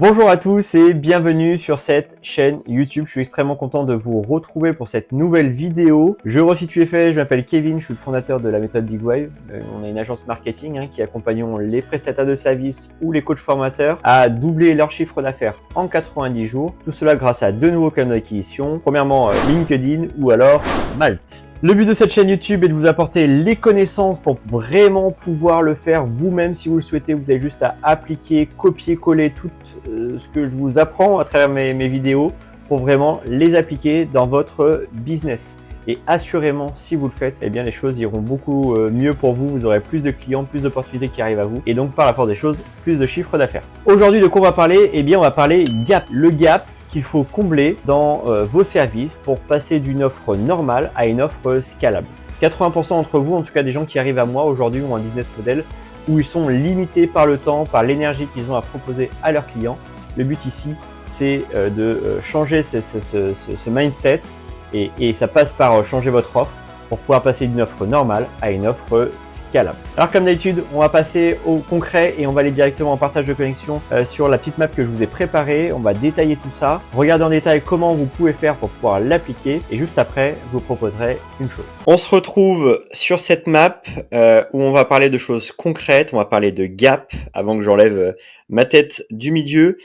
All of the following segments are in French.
Bonjour à tous et bienvenue sur cette chaîne YouTube. Je suis extrêmement content de vous retrouver pour cette nouvelle vidéo. Je resitue les faits, je m'appelle Kevin, je suis le fondateur de la méthode Big Wave. On est une agence marketing qui accompagnons les prestataires de services ou les coachs formateurs à doubler leur chiffre d'affaires en 90 jours. Tout cela grâce à deux nouveaux canaux d'acquisition. Premièrement, LinkedIn ou alors Malte. Le but de cette chaîne YouTube est de vous apporter les connaissances pour vraiment pouvoir le faire vous-même si vous le souhaitez. Vous avez juste à appliquer, copier-coller tout ce que je vous apprends à travers mes vidéos pour vraiment les appliquer dans votre business. Et assurément, si vous le faites, eh bien les choses iront beaucoup mieux pour vous. Vous aurez plus de clients, plus d'opportunités qui arrivent à vous et donc par la force des choses, plus de chiffre d'affaires. Aujourd'hui, de quoi on va parler? Eh bien, on va parler gap. Le gap qu'il faut combler dans vos services pour passer d'une offre normale à une offre scalable. 80% d'entre vous, en tout cas des gens qui arrivent à moi aujourd'hui, ont un business model où ils sont limités par le temps, par l'énergie qu'ils ont à proposer à leurs clients. Le but ici, c'est de changer ce mindset et ça passe par changer votre offre pour pouvoir passer d'une offre normale à une offre scalable. Alors comme d'habitude, on va passer au concret et on va aller directement en partage de connexion sur la petite map que je vous ai préparée. On va détailler tout ça, regarder en détail comment vous pouvez faire pour pouvoir l'appliquer et juste après, je vous proposerai une chose. On se retrouve sur cette map où on va parler de choses concrètes, on va parler de gap avant que j'enlève ma tête du milieu.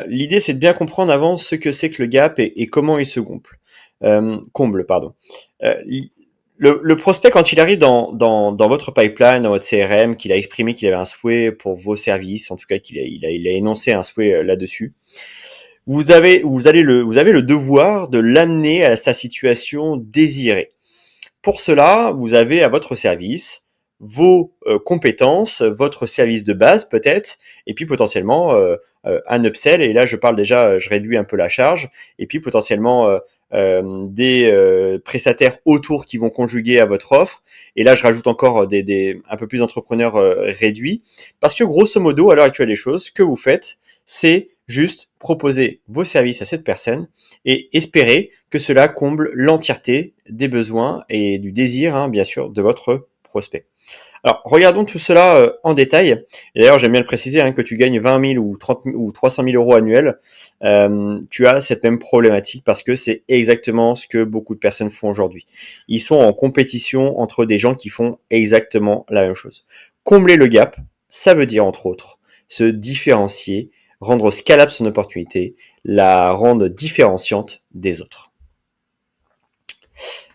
L'idée, c'est de bien comprendre avant ce que c'est que le gap et comment il se comble. Le prospect, quand il arrive dans votre pipeline, dans votre CRM, qu'il a exprimé qu'il avait un souhait pour vos services, en tout cas qu'il a énoncé un souhait là-dessus, vous avez le devoir de l'amener à sa situation désirée. Pour cela, vous avez à votre service vos compétences, votre service de base peut-être, et puis potentiellement un upsell, et là je parle déjà, je réduis un peu la charge, et puis potentiellement des prestataires autour qui vont conjuguer à votre offre, et là je rajoute encore un peu plus d'entrepreneurs réduits, parce que grosso modo, à l'heure actuelle des choses, ce que vous faites, c'est juste proposer vos services à cette personne et espérer que cela comble l'entièreté des besoins et du désir, bien sûr, de votre prospect. Alors, regardons tout cela en détail. Et d'ailleurs, j'aime bien le préciser, que tu gagnes 20 000 ou 30 000 ou 300 000 euros annuels, tu as cette même problématique parce que c'est exactement ce que beaucoup de personnes font aujourd'hui. Ils sont en compétition entre des gens qui font exactement la même chose. Combler le gap, ça veut dire, entre autres, se différencier, rendre scalable son opportunité, la rendre différenciante des autres.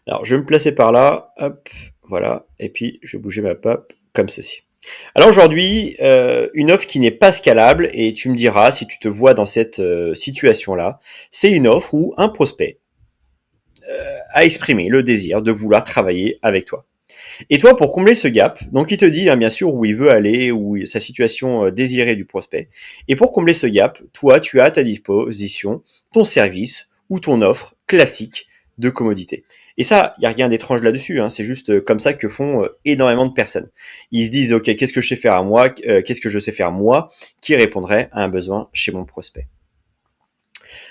Alors, je vais me placer par là, hop, voilà, et puis je vais bouger ma map comme ceci. Alors aujourd'hui, une offre qui n'est pas scalable, et tu me diras si tu te vois dans cette situation-là, c'est une offre où un prospect a exprimé le désir de vouloir travailler avec toi. Et toi, pour combler ce gap, donc il te dit bien sûr où il veut aller, où sa situation désirée du prospect. Et pour combler ce gap, toi, tu as à ta disposition ton service ou ton offre classique de commodité. Et ça, il n'y a rien d'étrange là-dessus, c'est juste comme ça que font énormément de personnes. Ils se disent, ok, qu'est-ce que je sais faire à moi, qu'est-ce que je sais faire moi, qui répondrait à un besoin chez mon prospect.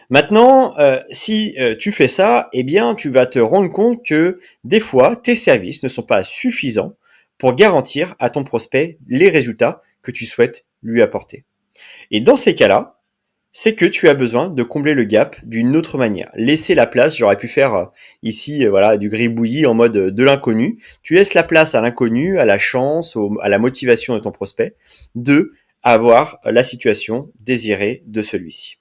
Maintenant, si tu fais ça, eh bien, tu vas te rendre compte que des fois, tes services ne sont pas suffisants pour garantir à ton prospect les résultats que tu souhaites lui apporter. Et dans ces cas-là, c'est que tu as besoin de combler le gap d'une autre manière. Laisser la place, j'aurais pu faire ici voilà, du gribouillis en mode de l'inconnu. Tu laisses la place à l'inconnu, à la chance, à la motivation de ton prospect de avoir la situation désirée de celui-ci.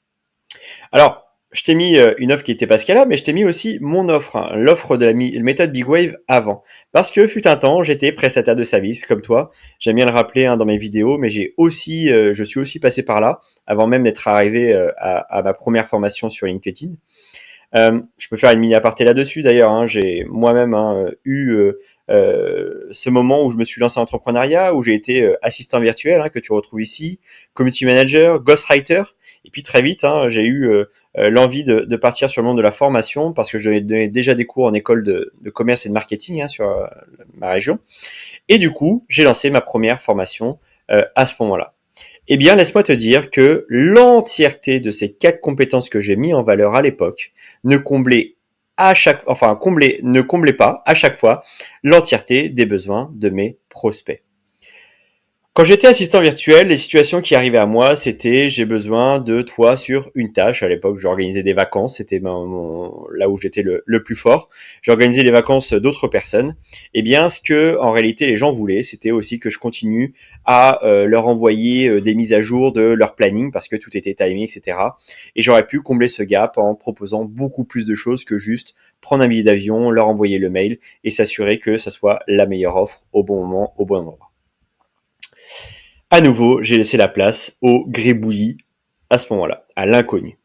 Alors, je t'ai mis une offre qui était pas scalable, mais je t'ai mis aussi mon offre, l'offre de la méthode Big Wave avant. Parce que fut un temps, j'étais prestataire de service comme toi. J'aime bien le rappeler dans mes vidéos, mais je suis aussi passé par là avant même d'être arrivé à ma première formation sur LinkedIn. Je peux faire une mini aparté là-dessus d'ailleurs. J'ai moi-même eu ce moment où je me suis lancé en entrepreneuriat, où j'ai été assistant virtuel, que tu retrouves ici, community manager, ghostwriter. Et puis très vite, j'ai eu l'envie de partir sur le monde de la formation parce que je donnais déjà des cours en école de commerce et de marketing sur ma région. Et du coup, j'ai lancé ma première formation à ce moment-là. Eh bien, laisse-moi te dire que l'entièreté de ces 4 compétences que j'ai mis en valeur à l'époque ne comblait pas à chaque fois l'entièreté des besoins de mes prospects. Quand j'étais assistant virtuel, les situations qui arrivaient à moi, c'était j'ai besoin de toi sur une tâche. À l'époque, j'organisais des vacances, c'était là où j'étais le plus fort. J'organisais les vacances d'autres personnes. Eh bien, ce que en réalité les gens voulaient, c'était aussi que je continue à leur envoyer des mises à jour de leur planning parce que tout était timé, etc. Et j'aurais pu combler ce gap en proposant beaucoup plus de choses que juste prendre un billet d'avion, leur envoyer le mail et s'assurer que ça soit la meilleure offre au bon moment, au bon endroit. À nouveau, j'ai laissé la place au gribouillis à ce moment-là, à l'inconnu.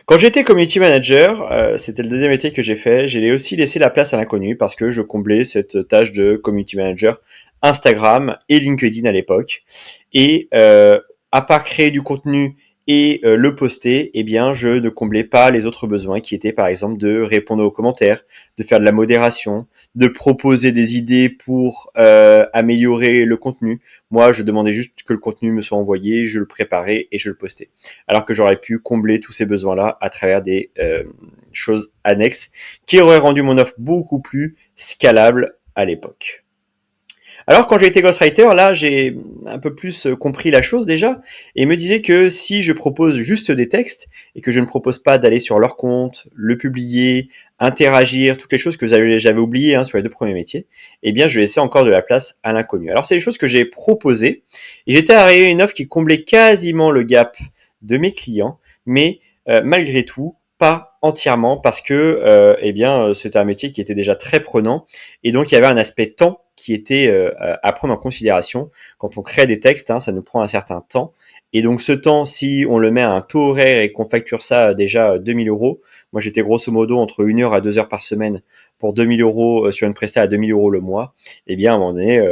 Quand j'étais community manager, c'était le deuxième métier que j'ai fait, j'ai aussi laissé la place à l'inconnu parce que je comblais cette tâche de community manager Instagram et LinkedIn à l'époque. Et à part créer du contenu et le poster, eh bien, je ne comblais pas les autres besoins qui étaient par exemple de répondre aux commentaires, de faire de la modération, de proposer des idées pour améliorer le contenu. Moi, je demandais juste que le contenu me soit envoyé, je le préparais et je le postais. Alors que j'aurais pu combler tous ces besoins-là à travers des choses annexes qui auraient rendu mon offre beaucoup plus scalable à l'époque. Alors quand j'ai été ghostwriter, là j'ai un peu plus compris la chose déjà et me disais que si je propose juste des textes et que je ne propose pas d'aller sur leur compte, le publier, interagir, toutes les choses que j'avais oubliées sur les deux premiers métiers, eh bien je laissais encore de la place à l'inconnu. Alors c'est des choses que j'ai proposées et j'étais arrivé à une offre qui comblait quasiment le gap de mes clients, mais malgré tout pas entièrement parce que c'était un métier qui était déjà très prenant et donc il y avait un aspect temps qui était à prendre en considération. Quand on crée des textes, ça nous prend un certain temps. Et donc ce temps, si on le met à un taux horaire et qu'on facture ça déjà 2000 euros, moi j'étais grosso modo entre 1 heure à 2 heures par semaine pour 2000 euros sur une prestation à 2000 euros le mois, eh bien à un moment donné,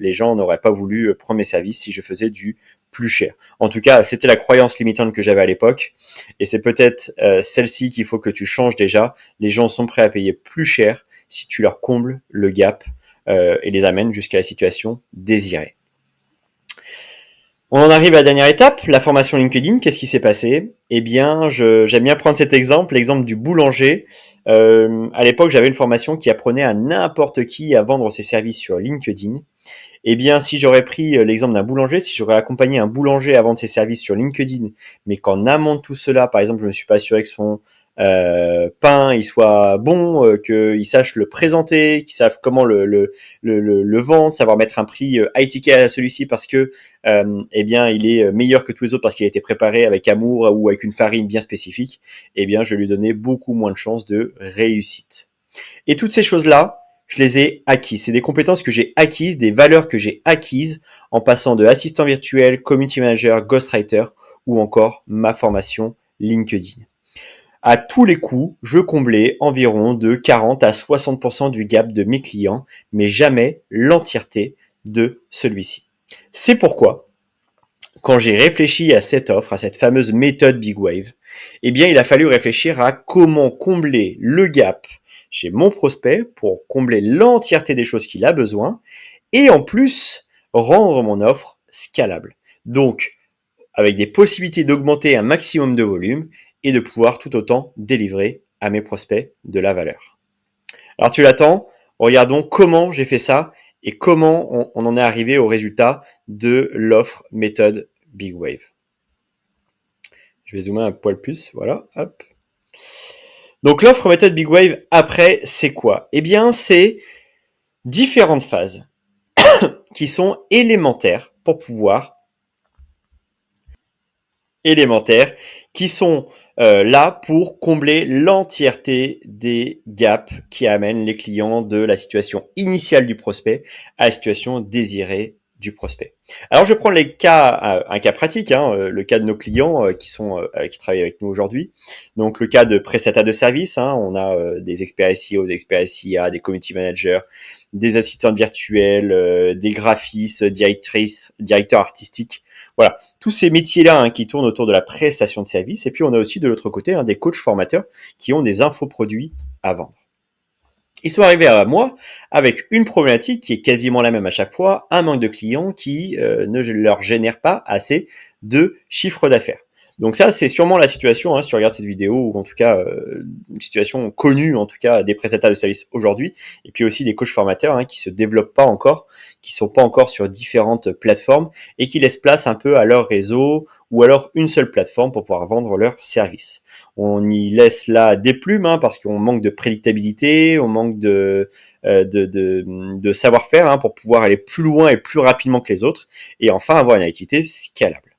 les gens n'auraient pas voulu prendre mes services si je faisais du plus cher. En tout cas, c'était la croyance limitante que j'avais à l'époque. Et c'est peut-être celle-ci qu'il faut que tu changes déjà. Les gens sont prêts à payer plus cher si tu leur combles le gap et les amène jusqu'à la situation désirée. On en arrive à la dernière étape, la formation LinkedIn. Qu'est-ce qui s'est passé? Eh bien, j'aime bien prendre cet exemple, l'exemple du boulanger. À l'époque, j'avais une formation qui apprenait à n'importe qui à vendre ses services sur LinkedIn. Eh bien, si j'aurais pris l'exemple d'un boulanger, si j'aurais accompagné un boulanger à vendre ses services sur LinkedIn, mais qu'en amont de tout cela, par exemple, je me suis pas assuré que son pain il soit bon, qu'il sache le présenter, qu'il sache comment le vendre, savoir mettre un prix high ticket à celui-ci parce que eh bien il est meilleur que tous les autres parce qu'il a été préparé avec amour ou avec une farine bien spécifique, eh bien je lui donnais beaucoup moins de chances de réussite. Et toutes ces choses-là, je les ai acquises. C'est des compétences que j'ai acquises, des valeurs que j'ai acquises en passant de assistant virtuel, community manager, ghostwriter ou encore ma formation LinkedIn. À tous les coups, je comblais environ de 40 à 60% du gap de mes clients, mais jamais l'entièreté de celui-ci. C'est pourquoi, quand j'ai réfléchi à cette offre, à cette fameuse méthode Big Wave, eh bien, il a fallu réfléchir à comment combler le gap chez mon prospect pour combler l'entièreté des choses qu'il a besoin et en plus rendre mon offre scalable. Donc, avec des possibilités d'augmenter un maximum de volume et de pouvoir tout autant délivrer à mes prospects de la valeur. Alors tu l'attends, regardons comment j'ai fait ça et comment on en est arrivé au résultat de l'offre méthode Big Wave. Je vais zoomer un poil plus, voilà, hop. Donc l'offre méthode Big Wave après, c'est quoi? Eh bien, c'est différentes phases qui sont élémentaires pour pouvoir qui sont là pour combler l'entièreté des gaps qui amènent les clients de la situation initiale du prospect à la situation désirée du prospect. Alors je prends les cas, un cas pratique, le cas de nos clients qui travaillent avec nous aujourd'hui. Donc le cas de prestataires de services, on a des experts SEO, des experts SIA, des community managers, des assistants virtuels, des graphistes, directeurs artistiques. Voilà, tous ces métiers-là qui tournent autour de la prestation de service. Et puis on a aussi de l'autre côté des coachs formateurs qui ont des infoproduits à vendre. Ils sont arrivés à moi avec une problématique qui est quasiment la même à chaque fois, un manque de clients qui ne leur génère pas assez de chiffre d'affaires. Donc ça, c'est sûrement la situation, si tu regardes cette vidéo, ou en tout cas une situation connue, en tout cas des prestataires de services aujourd'hui, et puis aussi des coachs formateurs qui se développent pas encore, qui sont pas encore sur différentes plateformes et qui laissent place un peu à leur réseau ou alors une seule plateforme pour pouvoir vendre leurs services. On y laisse là des plumes parce qu'on manque de prédictabilité, on manque de savoir-faire pour pouvoir aller plus loin et plus rapidement que les autres, et enfin avoir une activité scalable.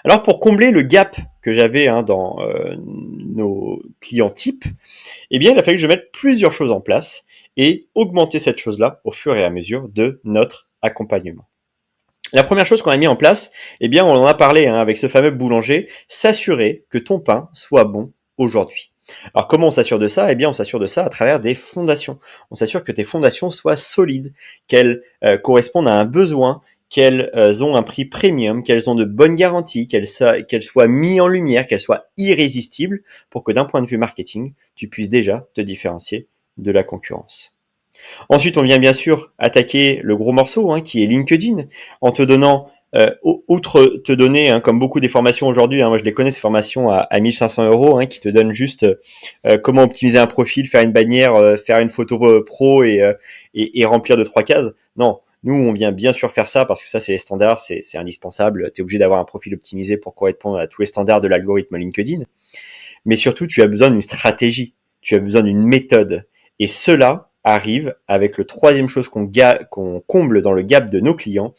Alors pour combler le gap que j'avais dans nos clients types, il a fallu que je mette plusieurs choses en place et augmenter cette chose-là au fur et à mesure de notre accompagnement. La première chose qu'on a mis en place, on en a parlé avec ce fameux boulanger, s'assurer que ton pain soit bon aujourd'hui. Alors comment on s'assure de ça ? On s'assure de ça à travers des fondations. On s'assure que tes fondations soient solides, qu'elles correspondent à un besoin, qu'elles ont un prix premium, qu'elles ont de bonnes garanties, qu'elles soient mises en lumière, qu'elles soient irrésistibles pour que d'un point de vue marketing, tu puisses déjà te différencier de la concurrence. Ensuite, on vient bien sûr attaquer le gros morceau qui est LinkedIn, en te donnant, outre te donner, comme beaucoup des formations aujourd'hui, moi je les connais ces formations à 1500 € qui te donnent juste comment optimiser un profil, faire une bannière, faire une photo pro et remplir 2-3 cases. Non, nous on vient bien sûr faire ça parce que ça c'est les standards, c'est indispensable. Tu es obligé d'avoir un profil optimisé pour correspondre à tous les standards de l'algorithme LinkedIn. Mais surtout, tu as besoin d'une stratégie, tu as besoin d'une méthode. Et cela arrive avec le troisième chose qu'on comble dans le gap de nos clients,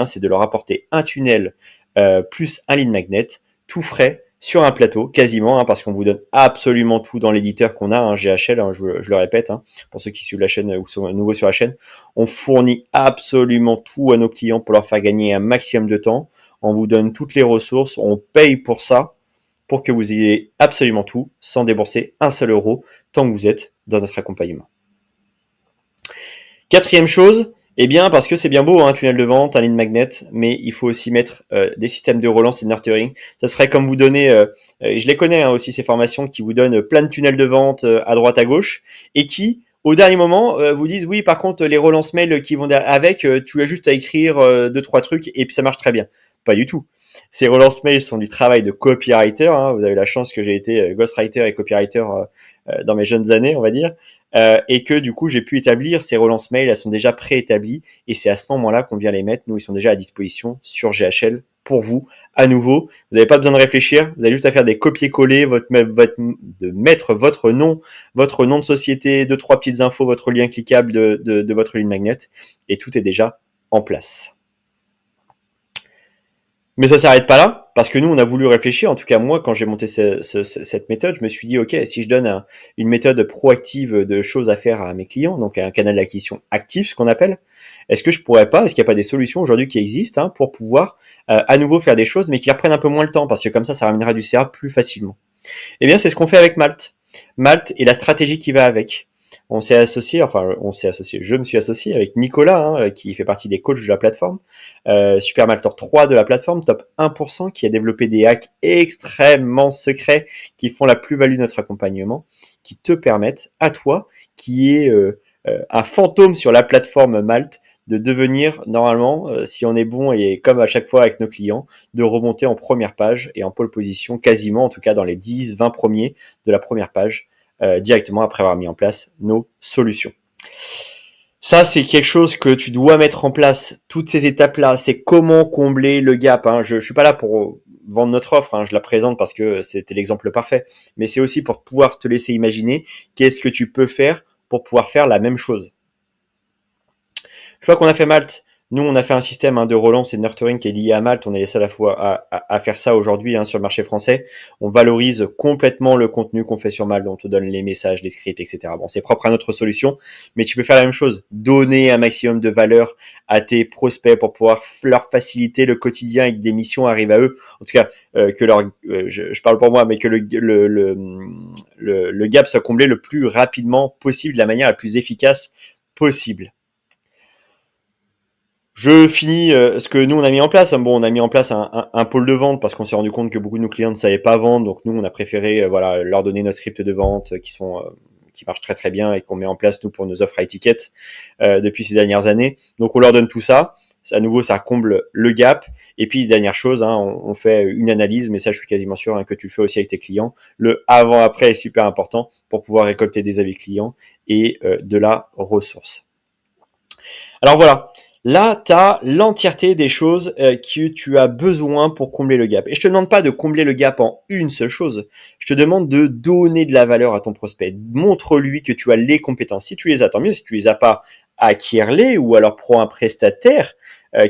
c'est de leur apporter un tunnel plus un lead magnet, tout frais, sur un plateau, quasiment, parce qu'on vous donne absolument tout dans l'éditeur qu'on a, GHL, je le répète, pour ceux qui suivent la chaîne ou sont nouveaux sur la chaîne, on fournit absolument tout à nos clients pour leur faire gagner un maximum de temps, on vous donne toutes les ressources, on paye pour ça, pour que vous ayez absolument tout, sans débourser un seul euro, tant que vous êtes dans notre accompagnement. Quatrième chose, parce que c'est bien beau, un tunnel de vente, un lead magnet, mais il faut aussi mettre des systèmes de relance et de nurturing. Ça serait comme vous donner, et je les connais aussi ces formations qui vous donnent plein de tunnels de vente à droite à gauche, et qui, au dernier moment, vous disent oui, par contre, les relances mail qui vont avec, tu as juste à écrire 2-3 trucs et puis ça marche très bien. Pas du tout. Ces relances mail sont du travail de copywriter. Vous avez la chance que j'ai été ghostwriter et copywriter dans mes jeunes années, on va dire. Et que du coup, j'ai pu établir ces relances mail, elles sont déjà préétablies et c'est à ce moment-là qu'on vient les mettre. Nous, ils sont déjà à disposition sur GHL pour vous. À nouveau, vous n'avez pas besoin de réfléchir, vous avez juste à faire des copier-coller, de mettre votre nom de société, 2-3 petites infos, votre lien cliquable de votre lead magnet et tout est déjà en place. Mais ça s'arrête pas là, parce que nous, on a voulu réfléchir. En tout cas, moi, quand j'ai monté cette méthode, je me suis dit, OK, si je donne une méthode proactive de choses à faire à mes clients, donc un canal d'acquisition actif, ce qu'on appelle, est-ce qu'il n'y a pas des solutions aujourd'hui qui existent pour pouvoir à nouveau faire des choses, mais qui reprennent un peu moins le temps, parce que comme ça ramènera du CA plus facilement. C'est ce qu'on fait avec Malte. Malte et la stratégie qui va avec. Je me suis associé avec Nicolas, qui fait partie des coachs de la plateforme, Super Maltor 3 de la plateforme, top 1%, qui a développé des hacks extrêmement secrets qui font la plus-value de notre accompagnement, qui te permettent à toi, qui est un fantôme sur la plateforme Malte, de devenir normalement, si on est bon et comme à chaque fois avec nos clients, de remonter en première page et en pole position, quasiment en tout cas dans les 10-20 premiers de la première page, directement après avoir mis en place nos solutions. Ça, c'est quelque chose que tu dois mettre en place. Toutes ces étapes-là, c'est comment combler le gap. Je suis pas là pour vendre notre offre, je la présente parce que c'était l'exemple parfait. Mais c'est aussi pour pouvoir te laisser imaginer qu'est-ce que tu peux faire pour pouvoir faire la même chose. Une fois qu'on a fait Malte, nous, on a fait un système de relance et de nurturing qui est lié à Malte. On est les seuls à faire ça aujourd'hui sur le marché français. On valorise complètement le contenu qu'on fait sur Malte. On te donne les messages, les scripts, etc. Bon, c'est propre à notre solution, mais tu peux faire la même chose. Donner un maximum de valeur à tes prospects pour pouvoir leur faciliter le quotidien et que des missions arrivent à eux. En tout cas, je parle pour moi, mais que le gap soit comblé le plus rapidement possible, de la manière la plus efficace possible. Je finis ce que nous on a mis en place. On a mis en place un pôle de vente parce qu'on s'est rendu compte que beaucoup de nos clients ne savaient pas vendre. Donc nous, on a préféré leur donner nos scripts de vente qui marchent très très bien et qu'on met en place nous pour nos offres à étiquette depuis ces dernières années. Donc on leur donne tout ça. à nouveau, ça comble le gap. Et puis, dernière chose, hein, on fait une analyse, mais ça, je suis quasiment sûr que tu le fais aussi avec tes clients. Le avant-après est super important pour pouvoir récolter des avis clients et de la ressource. Alors voilà, là, tu as l'entièreté des choses que tu as besoin pour combler le gap. Et je te demande pas de combler le gap en une seule chose. Je te demande de donner de la valeur à ton prospect. Montre-lui que tu as les compétences. Si tu les as, tant mieux. Si tu les as pas, acquiers-les ou alors prends un prestataire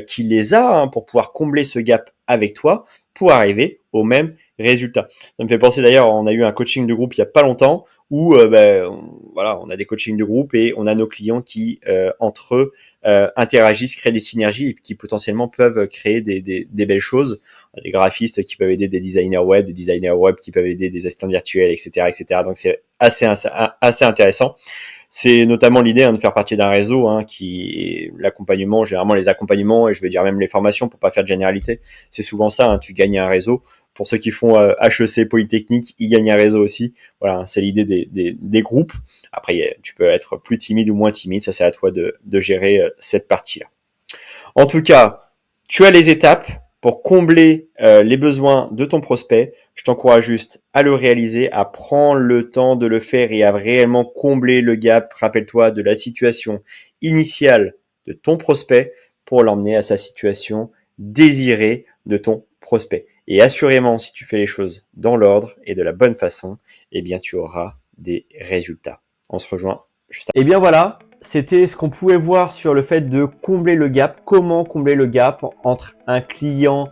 qui les a pour pouvoir combler ce gap avec toi pour arriver au même résultat. Ça me fait penser d'ailleurs, on a eu un coaching de groupe il y a pas longtemps où voilà, on a des coachings de groupe et on a nos clients qui entre eux interagissent, créent des synergies et qui potentiellement peuvent créer des belles choses. Des graphistes qui peuvent aider des designers web qui peuvent aider des assistants virtuels, etc., etc. Donc c'est assez intéressant. C'est notamment l'idée de faire partie d'un réseau qui est l'accompagnement, généralement les accompagnements et je vais dire même les formations pour pas faire de généralité. C'est souvent ça, tu gagnes un réseau. Pour ceux qui font HEC, Polytechnique, ils gagnent un réseau aussi. Voilà, c'est l'idée des groupes. Après, tu peux être plus timide ou moins timide, ça c'est à toi de gérer cette partie-là. En tout cas, tu as les étapes pour combler les besoins de ton prospect. Je t'encourage juste à le réaliser, à prendre le temps de le faire et à réellement combler le gap. Rappelle-toi de la situation initiale de ton prospect pour l'emmener à sa situation désirée de ton prospect. Et assurément, si tu fais les choses dans l'ordre et de la bonne façon, eh bien, tu auras des résultats. On se rejoint juste après. Et bien voilà, c'était ce qu'on pouvait voir sur le fait de combler le gap. Comment combler le gap entre un client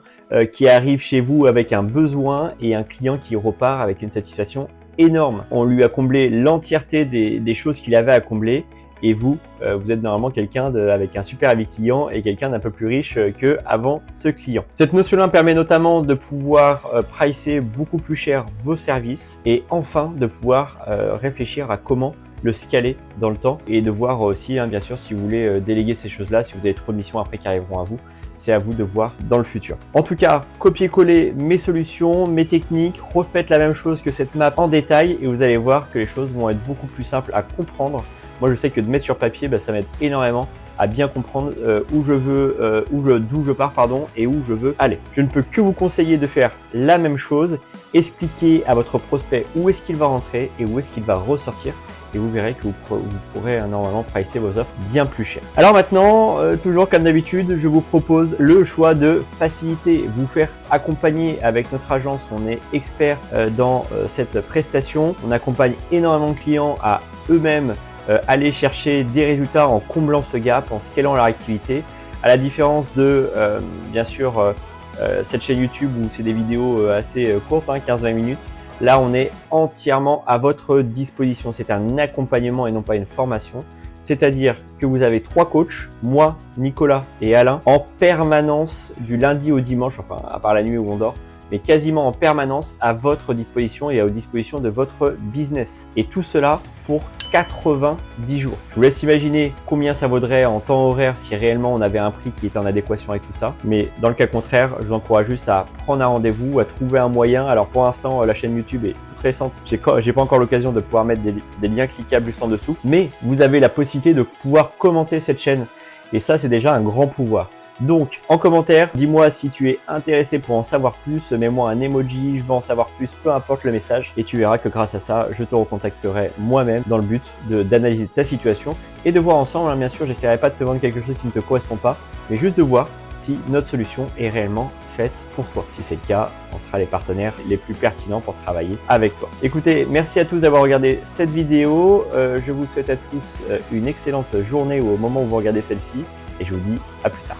qui arrive chez vous avec un besoin et un client qui repart avec une satisfaction énorme. On lui a comblé l'entièreté des choses qu'il avait à combler. Et vous, vous êtes normalement quelqu'un avec un super avis client et quelqu'un d'un peu plus riche qu'avant ce client. Cette notion-là permet notamment de pouvoir pricer beaucoup plus cher vos services et enfin de pouvoir réfléchir à comment le scaler dans le temps et de voir aussi, bien sûr, si vous voulez déléguer ces choses-là, si vous avez trop de missions après qui arriveront à vous, c'est à vous de voir dans le futur. En tout cas, copiez-coller mes solutions, mes techniques, refaites la même chose que cette map en détail et vous allez voir que les choses vont être beaucoup plus simples à comprendre. Moi, je sais que de mettre sur papier, ça m'aide énormément à bien comprendre d'où je pars et où je veux aller. Je ne peux que vous conseiller de faire la même chose, expliquer à votre prospect où est-ce qu'il va rentrer et où est-ce qu'il va ressortir. Et vous verrez que vous pourrez normalement pricer vos offres bien plus cher. Alors maintenant, toujours comme d'habitude, je vous propose le choix de faciliter, vous faire accompagner avec notre agence. On est expert dans cette prestation. On accompagne énormément de clients à eux-mêmes aller chercher des résultats en comblant ce gap, en scalant leur activité. À la différence de, bien sûr, cette chaîne YouTube où c'est des vidéos assez courtes, 15-20 minutes. Là, on est entièrement à votre disposition. C'est un accompagnement et non pas une formation. C'est-à-dire que vous avez 3 coachs, moi, Nicolas et Alain, en permanence du lundi au dimanche, enfin à part la nuit où on dort, mais quasiment en permanence à votre disposition et à disposition de votre business. Et tout cela pour 90 jours. Je vous laisse imaginer combien ça vaudrait en temps horaire si réellement on avait un prix qui était en adéquation avec tout ça. Mais dans le cas contraire, je vous encourage juste à prendre un rendez-vous, à trouver un moyen. Alors pour l'instant, la chaîne YouTube est toute récente. J'ai pas encore l'occasion de pouvoir mettre des liens cliquables juste en dessous. Mais vous avez la possibilité de pouvoir commenter cette chaîne. Et ça, c'est déjà un grand pouvoir. Donc, en commentaire, dis-moi si tu es intéressé pour en savoir plus, mets-moi un emoji, je veux en savoir plus, peu importe le message. Et tu verras que grâce à ça, je te recontacterai moi-même dans le but d'analyser ta situation et de voir ensemble, bien sûr, j'essaierai pas de te vendre quelque chose qui ne te correspond pas, mais juste de voir si notre solution est réellement faite pour toi. Si c'est le cas, on sera les partenaires les plus pertinents pour travailler avec toi. Écoutez, merci à tous d'avoir regardé cette vidéo. Je vous souhaite à tous une excellente journée au moment où vous regardez celle-ci et je vous dis à plus tard.